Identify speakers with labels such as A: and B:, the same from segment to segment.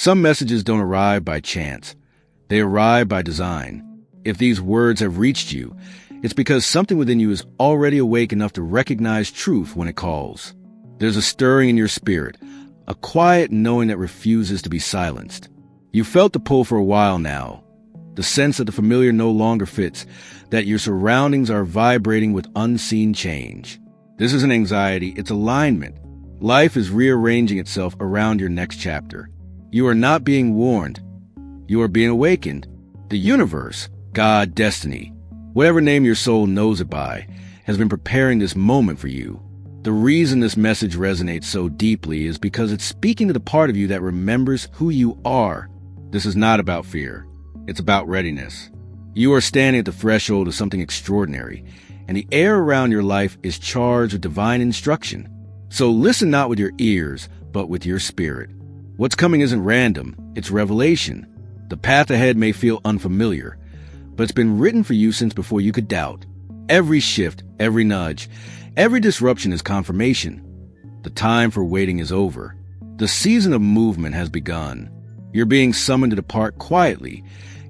A: Some messages don't arrive by chance. They arrive by design. If these words have reached you, it's because something within you is already awake enough to recognize truth when it calls. There's a stirring in your spirit, a quiet knowing that refuses to be silenced. You felt the pull for a while now, the sense that the familiar no longer fits, that your surroundings are vibrating with unseen change. This isn't anxiety, it's alignment. Life is rearranging itself around your next chapter. You are not being warned. You are being awakened. The universe, God, destiny, whatever name your soul knows it by, has been preparing this moment for you. The reason this message resonates so deeply is because it's speaking to the part of you that remembers who you are. This is not about fear. It's about readiness. You are standing at the threshold of something extraordinary, and the air around your life is charged with divine instruction. So listen not with your ears, but with your spirit. What's coming isn't random, it's revelation. The path ahead may feel unfamiliar, but it's been written for you since before you could doubt. Every shift, every nudge, every disruption is confirmation. The time for waiting is over. The season of movement has begun. You're being summoned to depart quietly,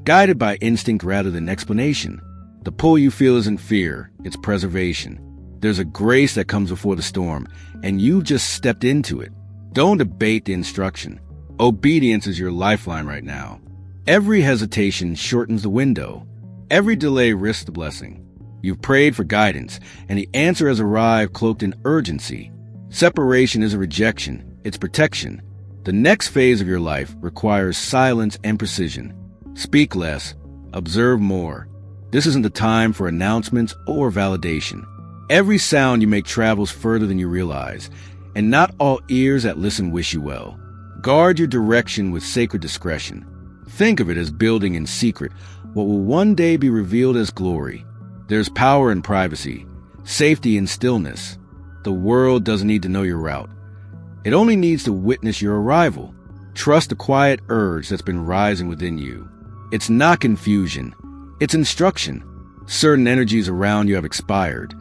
A: guided by instinct rather than explanation. The pull you feel isn't fear, it's preservation. There's a grace that comes before the storm, and you've just stepped into it. Don't debate the instruction. Obedience is your lifeline right now. Every hesitation shortens the window. Every delay risks the blessing. You've prayed for guidance, and the answer has arrived cloaked in urgency. Separation isn't rejection, it's protection. The next phase of your life requires silence and precision. Speak less, observe more. This isn't the time for announcements or validation. Every sound you make travels further than you realize, and not all ears that listen wish you well. Guard your direction with sacred discretion. Think of it as building in secret what will one day be revealed as glory. There's power in privacy, safety in stillness. The world doesn't need to know your route. It only needs to witness your arrival. Trust the quiet urge that's been rising within you. It's not confusion, it's instruction. Certain energies around you have expired.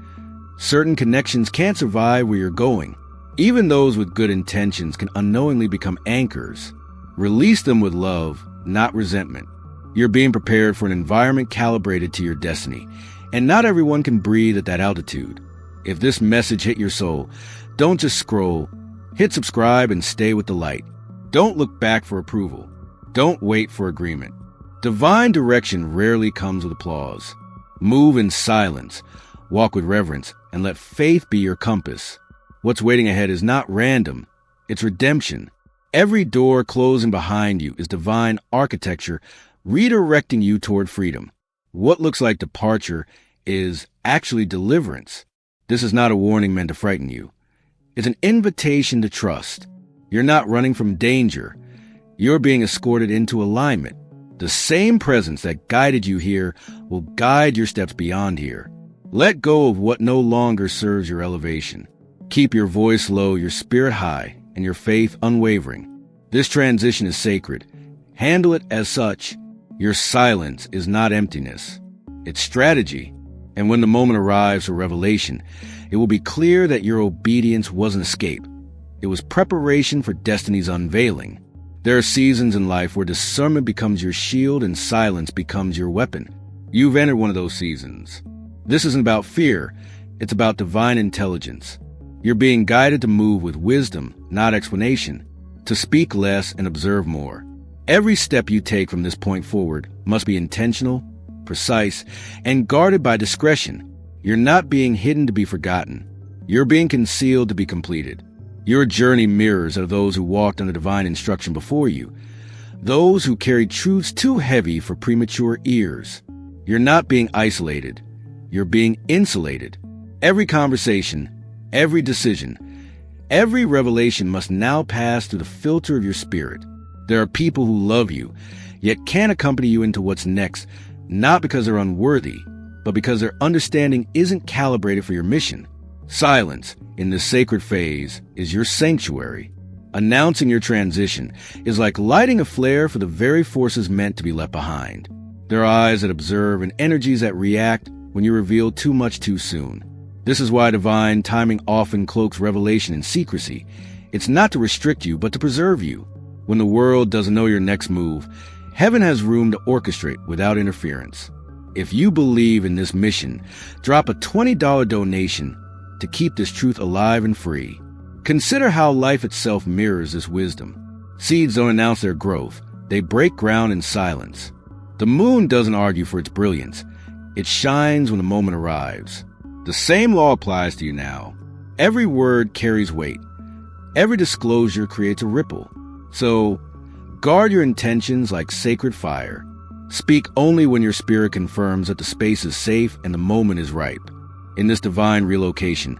A: Certain connections can't survive where you're going. Even those with good intentions can unknowingly become anchors. Release them with love, not resentment. You're being prepared for an environment calibrated to your destiny, and not everyone can breathe at that altitude. If this message hit your soul, don't just scroll. Hit subscribe and stay with the light. Don't look back for approval. Don't wait for agreement. Divine direction rarely comes with applause. Move in silence, walk with reverence, and let faith be your compass. What's waiting ahead is not random, it's redemption. Every door closing behind you is divine architecture redirecting you toward freedom. What looks like departure is actually deliverance. This is not a warning meant to frighten you. It's an invitation to trust. You're not running from danger. You're being escorted into alignment. The same presence that guided you here will guide your steps beyond here. Let go of what no longer serves your elevation. Keep your voice low, your spirit high, and your faith unwavering. This transition is sacred. Handle it as such. Your silence is not emptiness. It's strategy. And when the moment arrives for revelation, it will be clear that your obedience wasn't escape. It was preparation for destiny's unveiling. There are seasons in life where discernment becomes your shield and silence becomes your weapon. You've entered one of those seasons. This isn't about fear. It's about divine intelligence. You're being guided to move with wisdom, not explanation, to speak less and observe more. Every step you take from this point forward must be intentional, precise, and guarded by discretion. You're not being hidden to be forgotten. You're being concealed to be completed. Your journey mirrors of those who walked under divine instruction before you, those who carried truths too heavy for premature ears. You're not being isolated. You're being insulated. Every conversation, every decision, every revelation must now pass through the filter of your spirit. There are people who love you, yet can't accompany you into what's next, not because they're unworthy, but because their understanding isn't calibrated for your mission. Silence, in this sacred phase, is your sanctuary. Announcing your transition is like lighting a flare for the very forces meant to be left behind. There are eyes that observe and energies that react when you reveal too much too soon. This is why divine timing often cloaks revelation in secrecy. It's not to restrict you, but to preserve you. When the world doesn't know your next move, heaven has room to orchestrate without interference. If you believe in this mission, drop a $20 donation to keep this truth alive and free. Consider how life itself mirrors this wisdom. Seeds don't announce their growth. They break ground in silence. The moon doesn't argue for its brilliance. It shines when the moment arrives. The same law applies to you now. Every word carries weight. Every disclosure creates a ripple. So, guard your intentions like sacred fire. Speak only when your spirit confirms that the space is safe and the moment is ripe. In this divine relocation,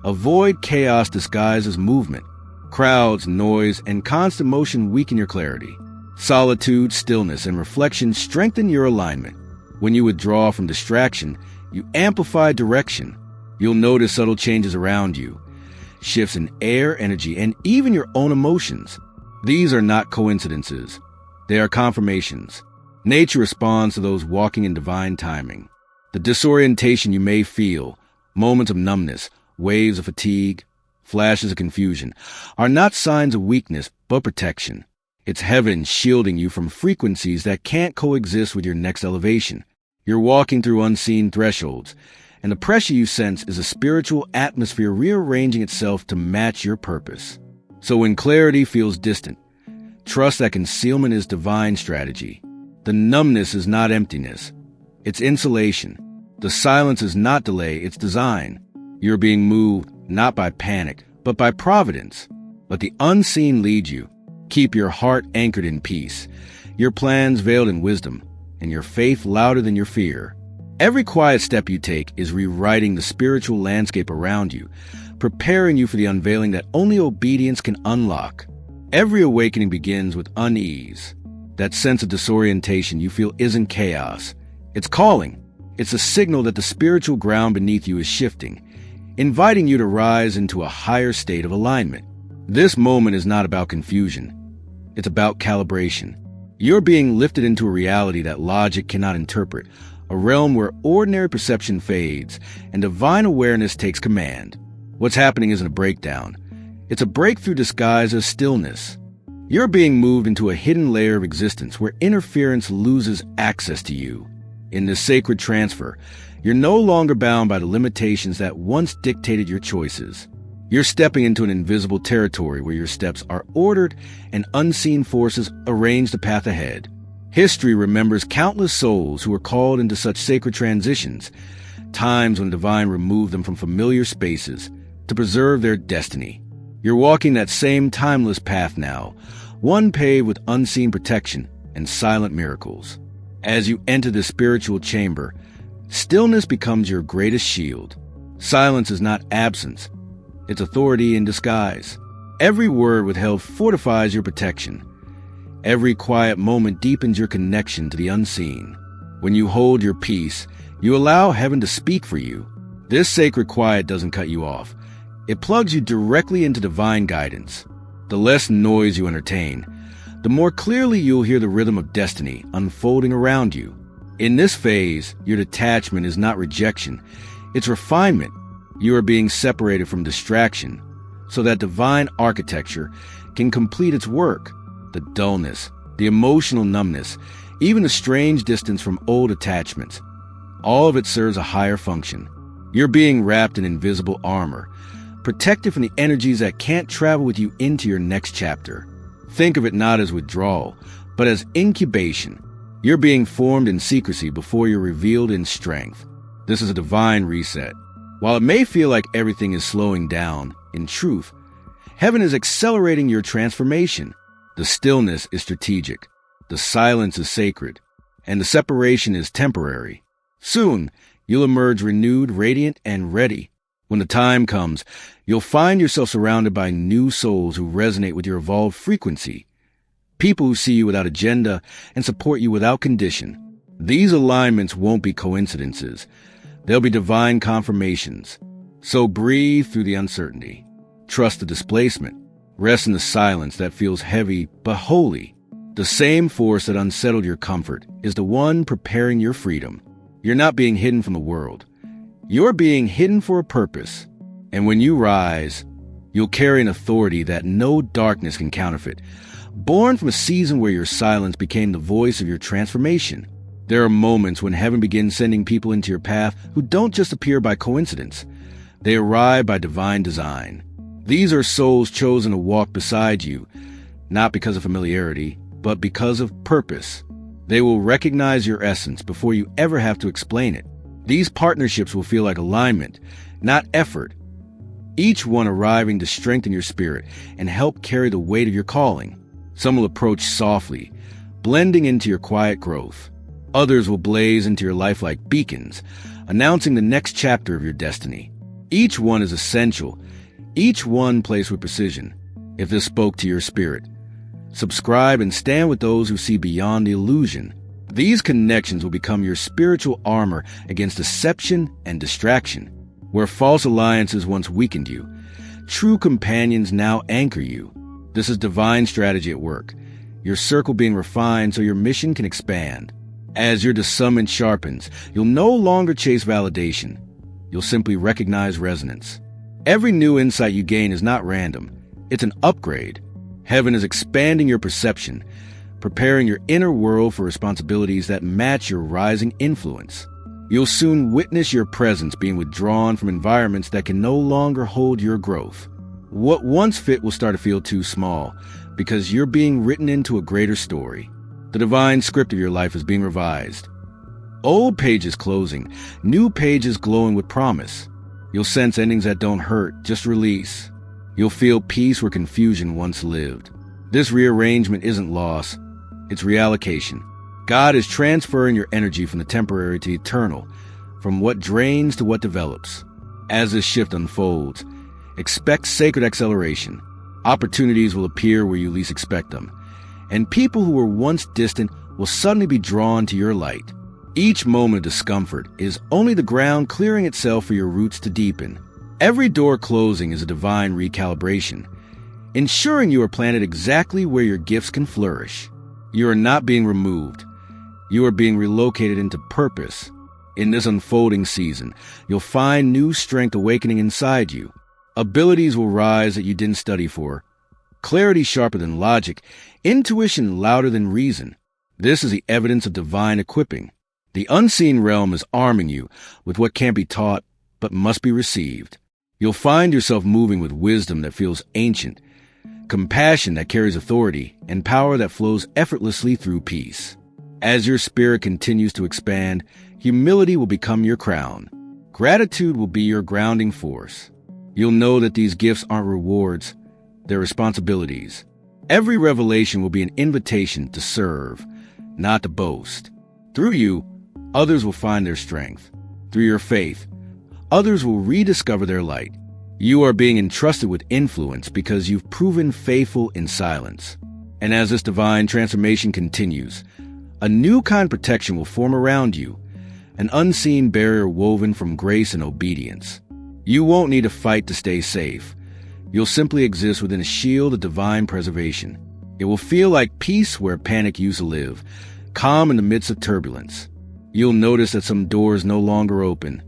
A: avoid chaos disguised as movement. Crowds, noise, and constant motion weaken your clarity. Solitude, stillness, and reflection strengthen your alignment. When you withdraw from distraction, you amplify direction. You'll notice subtle changes around you, shifts in air, energy, and even your own emotions. These are not coincidences. They are confirmations. Nature responds to those walking in divine timing. The disorientation you may feel, moments of numbness, waves of fatigue, flashes of confusion, are not signs of weakness, but protection. It's heaven shielding you from frequencies that can't coexist with your next elevation. You're walking through unseen thresholds, and the pressure you sense is a spiritual atmosphere rearranging itself to match your purpose. So when clarity feels distant, trust that concealment is divine strategy. The numbness is not emptiness. It's insulation. The silence is not delay, it's design. You're being moved not by panic, but by providence. Let the unseen lead you. Keep your heart anchored in peace, your plans veiled in wisdom, and your faith louder than your fear. Every quiet step you take is rewriting the spiritual landscape around you, preparing you for the unveiling that only obedience can unlock. Every awakening begins with unease. That sense of disorientation you feel isn't chaos. It's calling. It's a signal that the spiritual ground beneath you is shifting, inviting you to rise into a higher state of alignment. This moment is not about confusion. It's about calibration. You're being lifted into a reality that logic cannot interpret, a realm where ordinary perception fades and divine awareness takes command. What's happening isn't a breakdown. It's a breakthrough disguised as stillness. You're being moved into a hidden layer of existence where interference loses access to you. In this sacred transfer, you're no longer bound by the limitations that once dictated your choices. You're stepping into an invisible territory where your steps are ordered and unseen forces arrange the path ahead. History remembers countless souls who were called into such sacred transitions, times when divine removed them from familiar spaces to preserve their destiny. You're walking that same timeless path now, one paved with unseen protection and silent miracles. As you enter the spiritual chamber, stillness becomes your greatest shield. Silence is not absence. It's authority in disguise. Every word withheld fortifies your protection. Every quiet moment deepens your connection to the unseen. When you hold your peace, you allow heaven to speak for you. This sacred quiet doesn't cut you off. It plugs you directly into divine guidance. The less noise you entertain, the more clearly you'll hear the rhythm of destiny unfolding around you. In this phase, your detachment is not rejection, it's refinement. You are being separated from distraction so that divine architecture can complete its work. The dullness, the emotional numbness, even the strange distance from old attachments, all of it serves a higher function. You're being wrapped in invisible armor, protected from the energies that can't travel with you into your next chapter. Think of it not as withdrawal, but as incubation. You're being formed in secrecy before you're revealed in strength. This is a divine reset. While it may feel like everything is slowing down, in truth, heaven is accelerating your transformation. The stillness is strategic, the silence is sacred, and the separation is temporary. Soon, you'll emerge renewed, radiant, and ready. When the time comes, you'll find yourself surrounded by new souls who resonate with your evolved frequency. People who see you without agenda and support you without condition. These alignments won't be coincidences. They'll be divine confirmations. So breathe through the uncertainty. Trust the displacement. Rest in the silence that feels heavy but holy. The same force that unsettled your comfort is the one preparing your freedom. You're not being hidden from the world. You're being hidden for a purpose. And when you rise, you'll carry an authority that no darkness can counterfeit, born from a season where your silence became the voice of your transformation. There are moments when heaven begins sending people into your path who don't just appear by coincidence. They arrive by divine design. These are souls chosen to walk beside you, not because of familiarity, but because of purpose. They will recognize your essence before you ever have to explain it. These partnerships will feel like alignment, not effort. Each one arriving to strengthen your spirit and help carry the weight of your calling. Some will approach softly, blending into your quiet growth. Others will blaze into your life like beacons, announcing the next chapter of your destiny. Each one is essential. Each one placed with precision. If this spoke to your spirit, subscribe and stand with those who see beyond the illusion. These connections will become your spiritual armor against deception and distraction. Where false alliances once weakened you, true companions now anchor you. This is divine strategy at work, your circle being refined so your mission can expand. As your discernment sharpens, you'll no longer chase validation. You'll simply recognize resonance. Every new insight you gain is not random. It's an upgrade. Heaven is expanding your perception, preparing your inner world for responsibilities that match your rising influence. You'll soon witness your presence being withdrawn from environments that can no longer hold your growth. What once fit will start to feel too small because you're being written into a greater story. The divine script of your life is being revised. Old pages closing, new pages glowing with promise. You'll sense endings that don't hurt, just release. You'll feel peace where confusion once lived. This rearrangement isn't loss, it's reallocation. God is transferring your energy from the temporary to the eternal, from what drains to what develops. As this shift unfolds, expect sacred acceleration. Opportunities will appear where you least expect them, and people who were once distant will suddenly be drawn to your light. Each moment of discomfort is only the ground clearing itself for your roots to deepen. Every door closing is a divine recalibration, ensuring you are planted exactly where your gifts can flourish. You are not being removed. You are being relocated into purpose. In this unfolding season, you'll find new strength awakening inside you. Abilities will rise that you didn't study for. Clarity sharper than logic, intuition louder than reason. This is the evidence of divine equipping. The unseen realm is arming you with what can't be taught but must be received. You'll find yourself moving with wisdom that feels ancient, compassion that carries authority, and power that flows effortlessly through peace. As your spirit continues to expand, humility will become your crown. Gratitude will be your grounding force. You'll know that these gifts aren't rewards, they're responsibilities. Every revelation will be an invitation to serve, not to boast. Through you, others will find their strength. Through your faith, others will rediscover their light. You are being entrusted with influence because you've proven faithful in silence. And as this divine transformation continues, a new kind of protection will form around you, an unseen barrier woven from grace and obedience. You won't need to fight to stay safe. You'll simply exist within a shield of divine preservation. It will feel like peace where panic used to live, calm in the midst of turbulence. You'll notice that some doors no longer open,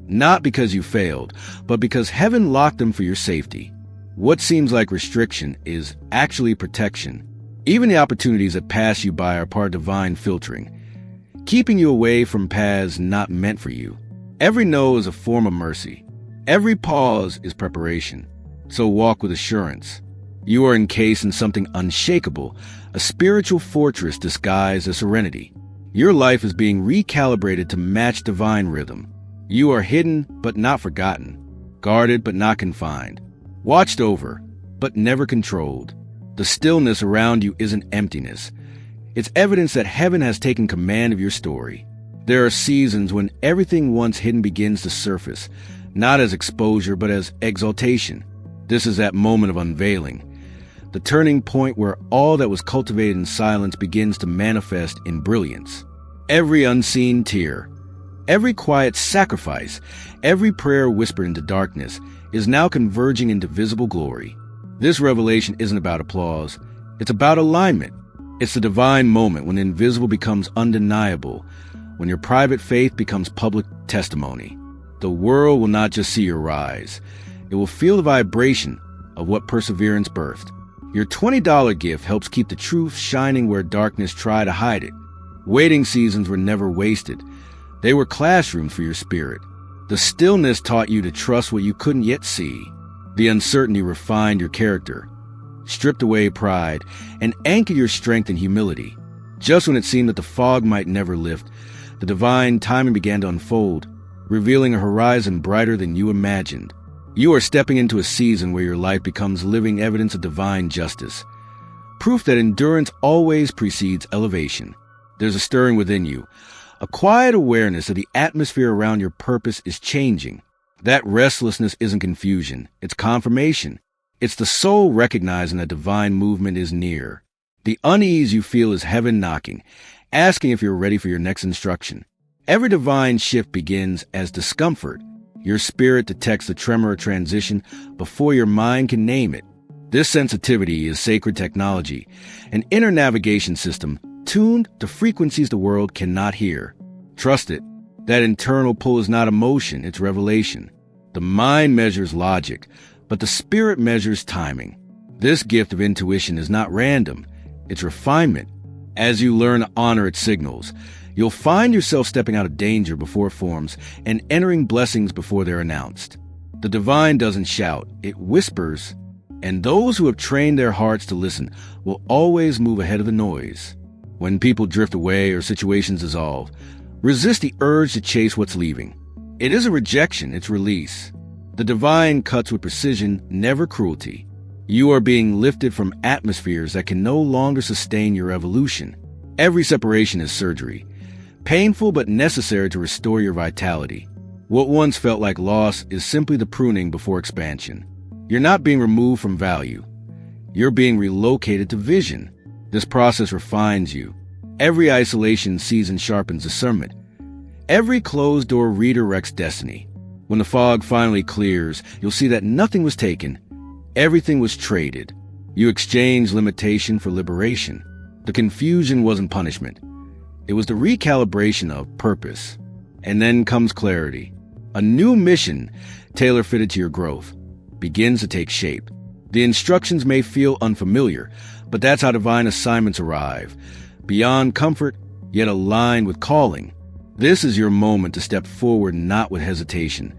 A: not because you failed, but because heaven locked them for your safety. What seems like restriction is actually protection. Even the opportunities that pass you by are part of divine filtering, keeping you away from paths not meant for you. Every no is a form of mercy. Every pause is preparation. So walk with assurance. You are encased in something unshakable, a spiritual fortress disguised as serenity. Your life is being recalibrated to match divine rhythm. You are hidden but not forgotten, guarded but not confined, watched over but never controlled. The stillness around you isn't emptiness. It's evidence that heaven has taken command of your story. There are seasons when everything once hidden begins to surface, not as exposure but as exaltation. This is that moment of unveiling, the turning point where all that was cultivated in silence begins to manifest in brilliance. Every unseen tear, every quiet sacrifice, every prayer whispered into darkness is now converging into visible glory. This revelation isn't about applause. It's about alignment. It's the divine moment when the invisible becomes undeniable, when your private faith becomes public testimony. The world will not just see your rise. It will feel the vibration of what perseverance birthed. Your $20 gift helps keep the truth shining where darkness tried to hide it. Waiting seasons were never wasted. They were classrooms for your spirit. The stillness taught you to trust what you couldn't yet see. The uncertainty refined your character, stripped away pride, and anchored your strength in humility. Just when it seemed that the fog might never lift, the divine timing began to unfold, revealing a horizon brighter than you imagined. You are stepping into a season where your life becomes living evidence of divine justice, proof that endurance always precedes elevation. There's a stirring within you, a quiet awareness that the atmosphere around your purpose is changing. That restlessness isn't confusion, it's confirmation. It's the soul recognizing that divine movement is near. The unease you feel is heaven knocking, asking if you're ready for your next instruction. Every divine shift begins as discomfort. Your spirit detects the tremor of transition before your mind can name it. This sensitivity is sacred technology, an inner navigation system tuned to frequencies the world cannot hear. Trust it. That internal pull is not emotion, it's revelation. The mind measures logic, but the spirit measures timing. This gift of intuition is not random, it's refinement. As you learn to honor its signals, you'll find yourself stepping out of danger before it forms and entering blessings before they're announced. The divine doesn't shout, it whispers, and those who have trained their hearts to listen will always move ahead of the noise. When people drift away or situations dissolve, resist the urge to chase what's leaving. It isn't rejection, it's release. The divine cuts with precision, never cruelty. You are being lifted from atmospheres that can no longer sustain your evolution. Every separation is surgery, painful but necessary to restore your vitality. What once felt like loss is simply the pruning before expansion. You're not being removed from value. You're being relocated to vision. This process refines you. Every isolation season sharpens discernment. Every closed door redirects destiny. When the fog finally clears, you'll see that nothing was taken. Everything was traded. You exchanged limitation for liberation. The confusion wasn't punishment. It was the recalibration of purpose. And then comes clarity. A new mission, tailor-fitted to your growth, begins to take shape. The instructions may feel unfamiliar, but that's how divine assignments arrive. Beyond comfort, yet aligned with calling. This is your moment to step forward not with hesitation,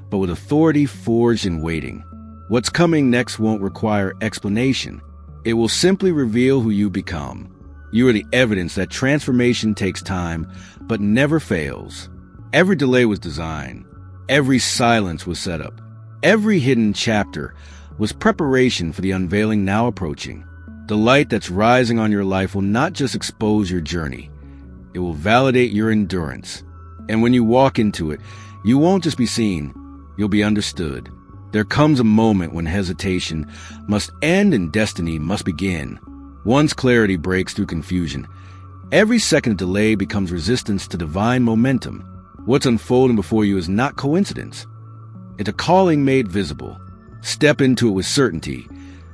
A: but with authority forged in waiting. What's coming next won't require explanation. It will simply reveal who you become. You are the evidence that transformation takes time, but never fails. Every delay was designed. Every silence was set up. Every hidden chapter was preparation for the unveiling now approaching. The light that's rising on your life will not just expose your journey. It will validate your endurance. And when you walk into it, you won't just be seen, you'll be understood. There comes a moment when hesitation must end and destiny must begin. Once clarity breaks through confusion, every second of delay becomes resistance to divine momentum. What's unfolding before you is not coincidence. It's a calling made visible. Step into it with certainty,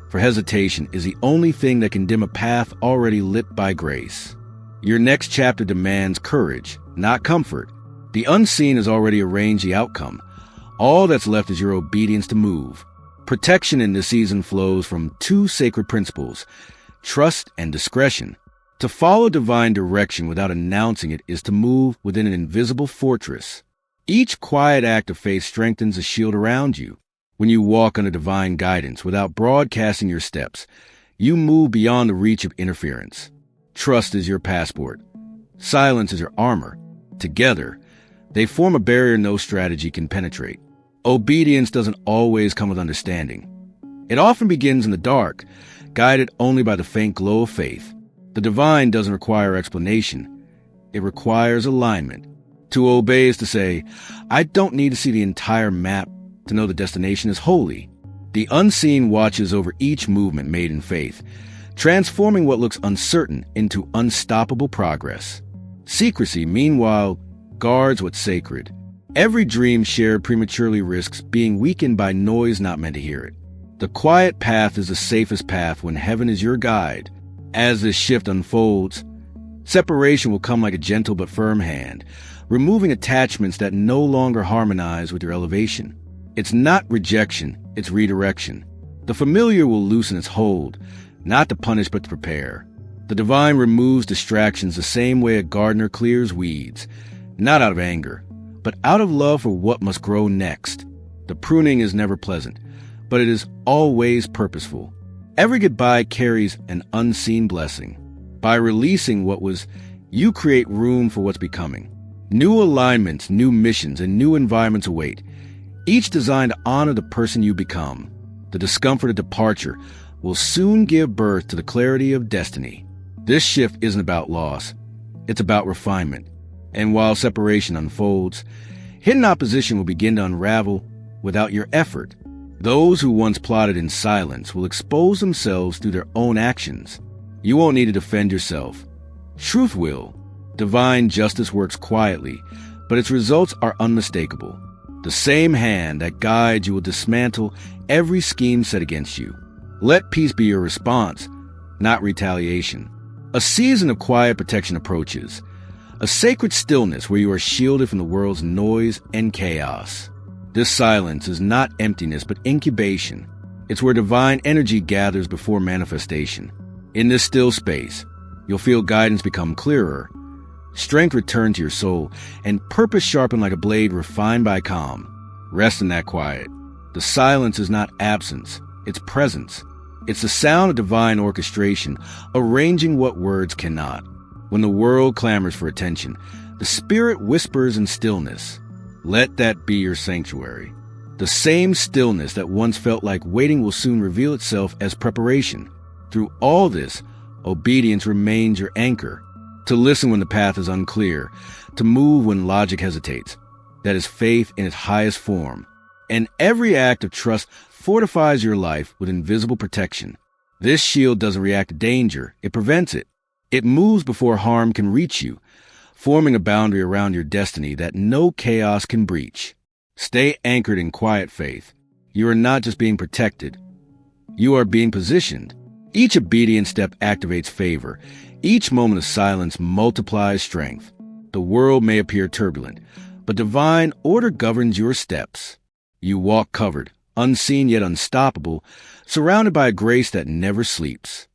A: for hesitation is the only thing that can dim a path already lit by grace. Your next chapter demands courage, not comfort. The unseen has already arranged the outcome. All that's left is your obedience to move. Protection in this season flows from two sacred principles, trust and discretion. To follow divine direction without announcing it is to move within an invisible fortress. Each quiet act of faith strengthens a shield around you. When you walk under divine guidance without broadcasting your steps, you move beyond the reach of interference. Trust is your passport. Silence is your armor. Together, they form a barrier no strategy can penetrate. Obedience doesn't always come with understanding. It often begins in the dark, guided only by the faint glow of faith. The divine doesn't require explanation. It requires alignment. To obey is to say, I don't need to see the entire map to know the destination is holy. The unseen watches over each movement made in faith, transforming what looks uncertain into unstoppable progress. Secrecy, meanwhile, guards what's sacred. Every dream shared prematurely risks being weakened by noise not meant to hear it. The quiet path is the safest path when heaven is your guide. As this shift unfolds, separation will come like a gentle but firm hand, removing attachments that no longer harmonize with your elevation. It's not rejection, it's redirection. The familiar will loosen its hold, not to punish but to prepare. The divine removes distractions the same way a gardener clears weeds, not out of anger, but out of love for what must grow next. The pruning is never pleasant, but it is always purposeful. Every goodbye carries an unseen blessing. By releasing what was, you create room for what's becoming. New alignments, new missions, and new environments await, each designed to honor the person you become. The discomfort of departure will soon give birth to the clarity of destiny. This shift isn't about loss. It's about refinement. And while separation unfolds, hidden opposition will begin to unravel without your effort. Those who once plotted in silence will expose themselves through their own actions. You won't need to defend yourself. Truth will. Divine justice works quietly, but its results are unmistakable. The same hand that guides you will dismantle every scheme set against you. Let peace be your response, not retaliation. A season of quiet protection approaches, a sacred stillness where you are shielded from the world's noise and chaos. This silence is not emptiness, but incubation. It's where divine energy gathers before manifestation. In this still space, you'll feel guidance become clearer, strength return to your soul, and purpose sharpened like a blade refined by calm. Rest in that quiet. The silence is not absence, it's presence. It's the sound of divine orchestration, arranging what words cannot. When the world clamors for attention, the spirit whispers in stillness. Let that be your sanctuary. The same stillness that once felt like waiting will soon reveal itself as preparation. Through all this, obedience remains your anchor. To listen when the path is unclear, to move when logic hesitates. That is faith in its highest form. And every act of trust fortifies your life with invisible protection. This shield doesn't react to danger, it prevents it. It moves before harm can reach you, forming a boundary around your destiny that no chaos can breach. Stay anchored in quiet faith. You are not just being protected, you are being positioned. Each obedient step activates favor. Each moment of silence multiplies strength. The world may appear turbulent, but divine order governs your steps. You walk covered, unseen yet unstoppable, surrounded by a grace that never sleeps.